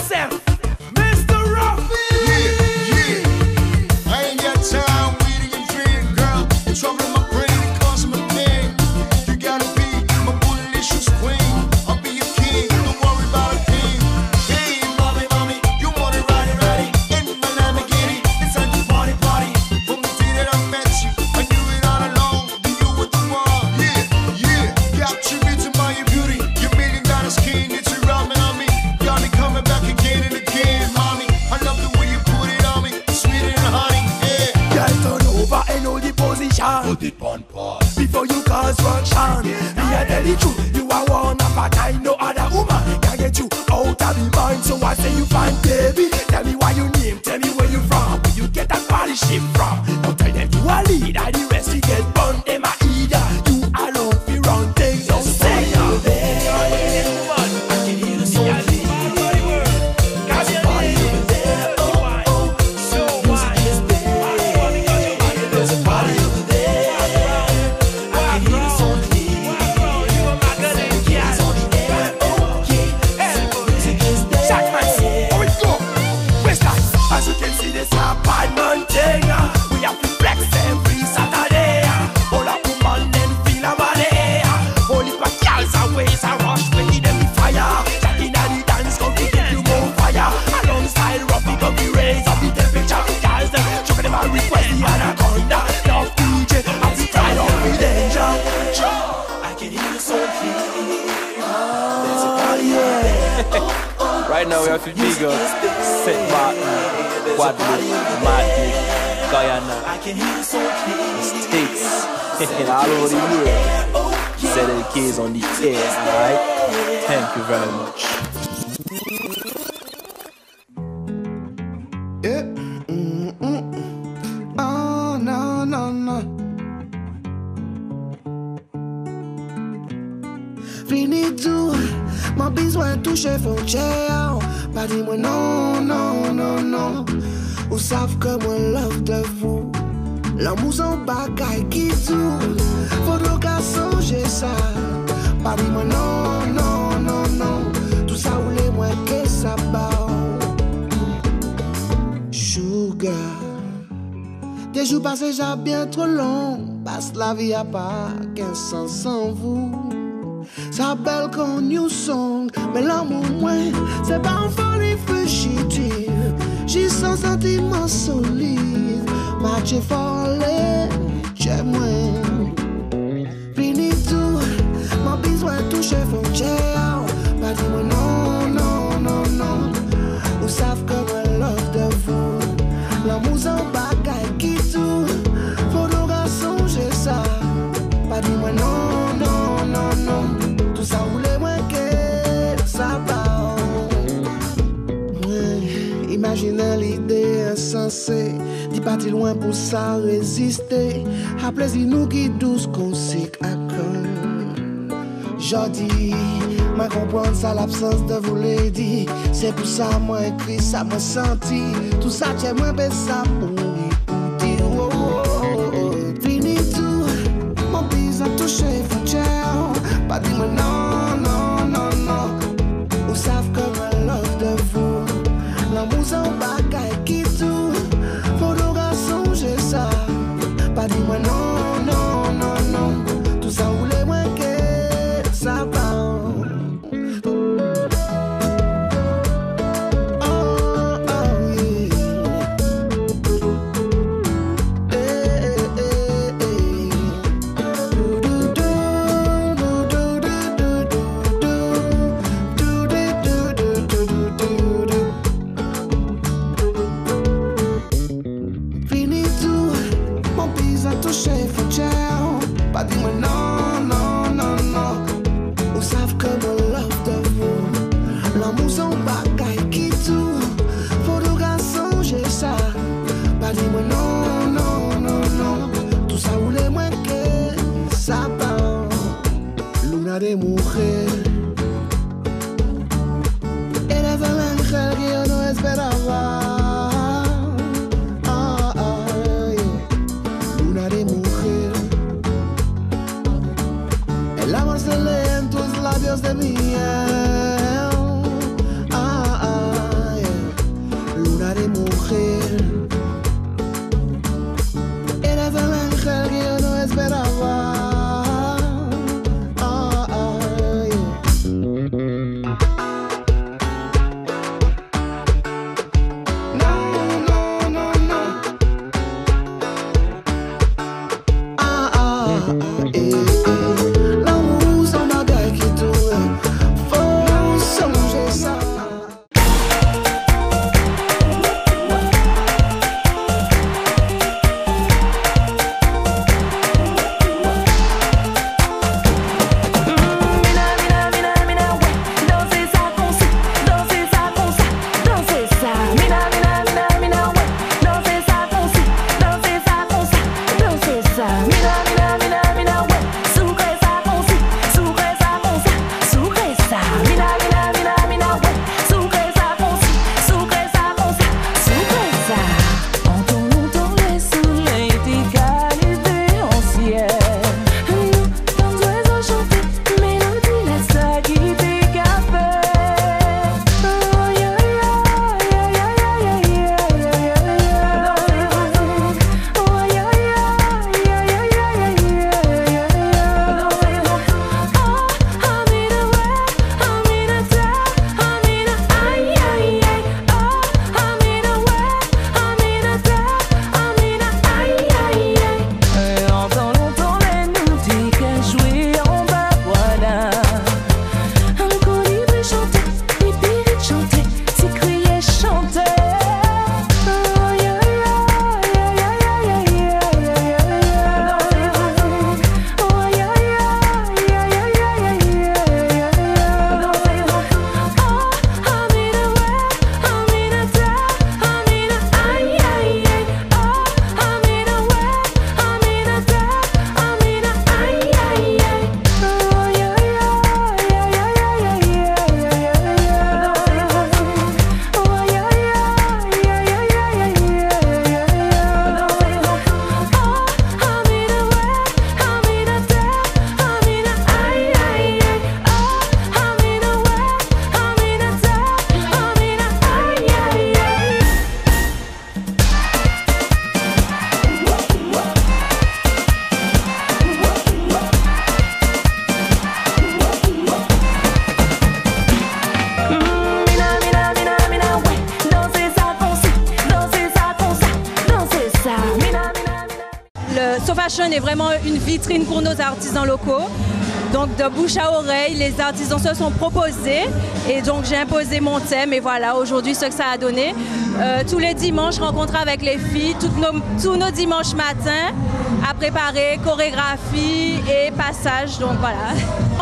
yourself, Mr. Ruffy. Yeah. I ain't got time, weeding and drink, girl. You're troubling my brain, it causing my pain. You gotta be my bootylicious queen. I'll be your king, don't worry about a thing. Hey, mommy, you wanna ride it in my Lamborghini. It's time to party. From the day that I met you, I knew it all along. You were the one. Yeah. Capture me to my beauty. Your $1 million skin, it's around on me. Got me coming back again and again, mommy. I love the way you put it on me, sweeter than honey. Yeah. Girl, turn over and hold the position. Put it on pause Before you cause function. Me I tell the truth, you are one of a kind. No other woman can get you out of the mind. So I say you fine, baby. Tell me why you name, tell me where you from. Where you get that body ship from. Now tell them you a leader, the rest you get bun. Them a either. You alone fi run things. Don't say you there. I can hear the song. Right now we have to big up St. Martin, Guadeloupe, Martinique, Guyana, States, and all over the world. ZLK is on the air, alright? Thank you very much. Yeah. Oh, no. Fini tout, ma besoin toucher frontière. Pas dis moi non. Ou savent que moi love de vous. L'amour en bagaille qui tout. Faudra qu'à songer ça. Pas dis moi non. Tout ça ou les moins que ça bat. Sugar. Des jours passés déjà bien trop long. Passe la vie à pas qu'un sens sans vous. Ça belle qu'on new song. Mais l'amour moins, c'est pas un folie fugitive. J'ai son sentiment solide. Match folle, j'aime moins. Fini tout, mon besoin toucher frontière. Pas dis moi non. Vous savez que moi love de vous. L'amour en bagaille qui tout. Faut nous songer ça. Pas dis moi non. Tout ça voulait moins que ça va. Imaginez l'idée insensée. Dis parti loin pour ça résister. À plaisir nous qui douce qu'on sait à cœur. Jodi, moi comprendre ça l'absence de vous les dit. C'est pour ça moi écrit, ça moi senti. Tout ça j'ai moins ben ça pour écouter. Fini tout, mon bise a touché frontière. Pas dis moi non. Vous savez que moi love de vous. L'amour en bagaille qui tout. Faut nous songer ça. Pas dis moi non. Tout ça ou les moins que ça va. Fashion est vraiment une vitrine pour nos artisans locaux. Donc de bouche à oreille, les artisans se sont proposés et donc j'ai imposé mon thème et voilà aujourd'hui ce que ça a donné. Tous les dimanches, rencontre avec les filles, tous nos dimanches matins à préparer, chorégraphie et passage. Donc voilà.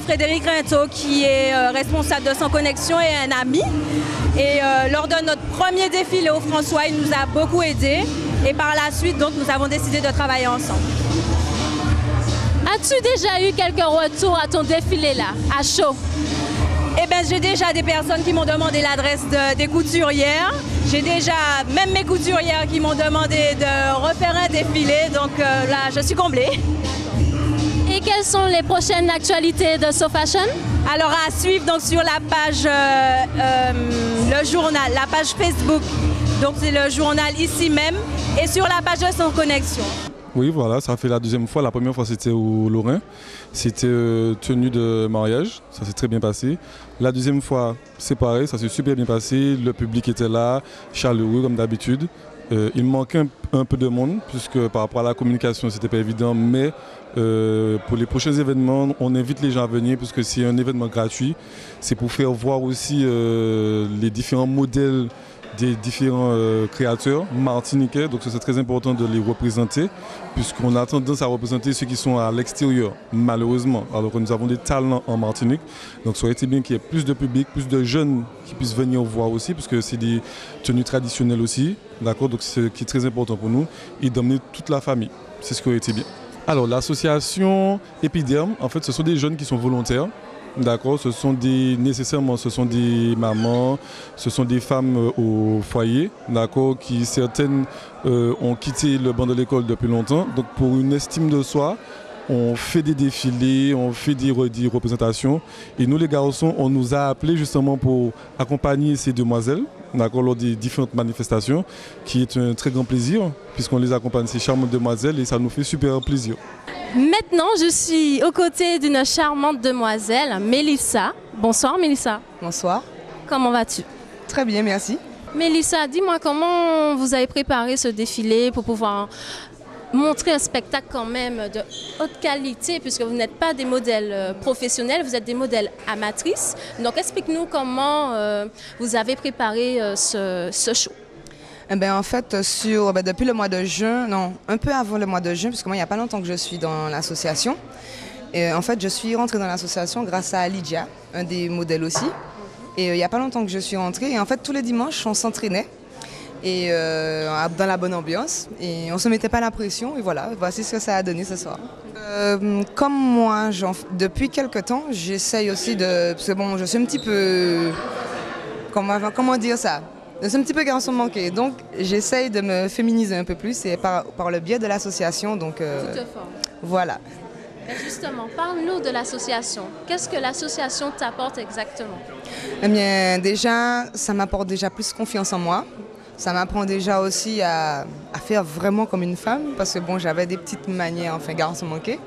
Frédéric Rinto qui est responsable de Sans Connexion est un ami et lors de notre premier défilé au François, il nous a beaucoup aidés et par la suite donc nous avons décidé de travailler ensemble. As-tu déjà eu quelques retours à ton défilé là, à chaud? Eh bien, j'ai déjà des personnes qui m'ont demandé l'adresse des couturières. J'ai déjà même mes couturières qui m'ont demandé de refaire un défilé. Donc là, je suis comblée. Et quelles sont les prochaines actualités de So Fashion? Alors à suivre donc sur la page, le journal, la page Facebook. Donc c'est le journal ici même et sur la page de Sans Connexion. Oui, voilà, ça fait la deuxième fois. La première fois, c'était au Lorrain. C'était tenue de mariage. Ça s'est très bien passé. La deuxième fois, c'est pareil. Ça s'est super bien passé. Le public était là, chaleureux comme d'habitude. Il manquait un peu de monde, puisque par rapport à la communication, c'était pas évident. Mais pour les prochains événements, on invite les gens à venir, puisque c'est un événement gratuit. C'est pour faire voir aussi les différents modèles des différents créateurs martiniquais, donc c'est très important de les représenter puisqu'on a tendance à représenter ceux qui sont à l'extérieur, malheureusement, alors que nous avons des talents en Martinique. Donc ça aurait été bien qu'il y ait plus de public, plus de jeunes qui puissent venir voir aussi, puisque c'est des tenues traditionnelles aussi, d'accord, donc c'est ce qui est très important pour nous, et d'emmener toute la famille, c'est ce qui aurait été bien. Alors l'association Épiderme, en fait ce sont des jeunes qui sont volontaires. D'accord, nécessairement ce sont des mamans, ce sont des femmes au foyer, d'accord, qui certaines ont quitté le banc de l'école depuis longtemps. Donc pour une estime de soi, on fait des défilés, on fait des représentations. Et nous les garçons, on nous a appelés justement pour accompagner ces demoiselles, d'accord, lors des différentes manifestations, qui est un très grand plaisir, puisqu'on les accompagne, ces charmantes demoiselles, et ça nous fait super plaisir. Maintenant, je suis aux côtés d'une charmante demoiselle, Mélissa. Bonsoir Mélissa. Bonsoir. Comment vas-tu? Très bien, merci. Mélissa, dis-moi comment vous avez préparé ce défilé pour pouvoir montrer un spectacle quand même de haute qualité, puisque vous n'êtes pas des modèles professionnels, vous êtes des modèles amatrices. Donc explique-nous comment vous avez préparé ce show. Eh bien, en fait, depuis le mois de juin, non, un peu avant le mois de juin, puisque moi, il n'y a pas longtemps que je suis dans l'association. Et en fait, je suis rentrée dans l'association grâce à Lydia, un des modèles aussi. Et il n'y a pas longtemps que je suis rentrée. Et en fait, tous les dimanches, on s'entraînait et dans la bonne ambiance. Et on ne se mettait pas la pression. Et voilà, voici ce que ça a donné ce soir. Comme moi, depuis quelques temps, j'essaye aussi de... Parce que bon, je suis un petit peu... Comment dire ça? C'est un petit peu garçon manqué, donc j'essaye de me féminiser un peu plus et par le biais de l'association. Donc voilà. Et justement, parle-nous de l'association. Qu'est-ce que l'association t'apporte exactement? Eh bien, déjà, ça m'apporte déjà plus confiance en moi. Ça m'apprend déjà aussi à faire vraiment comme une femme, parce que bon, j'avais des petites manières, enfin garçon manqué,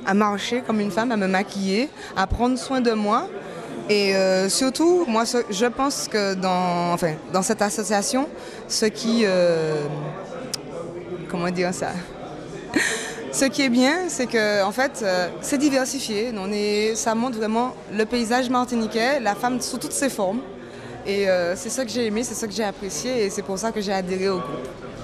à marcher comme une femme, à me maquiller, à prendre soin de moi. Et surtout, moi, je pense que dans cette association, ce qui... comment dire ça? Ce qui est bien, c'est que en fait, c'est diversifié. Ça montre vraiment le paysage martiniquais, la femme sous toutes ses formes. Et c'est ça que j'ai aimé, c'est ça que j'ai apprécié et c'est pour ça que j'ai adhéré au groupe.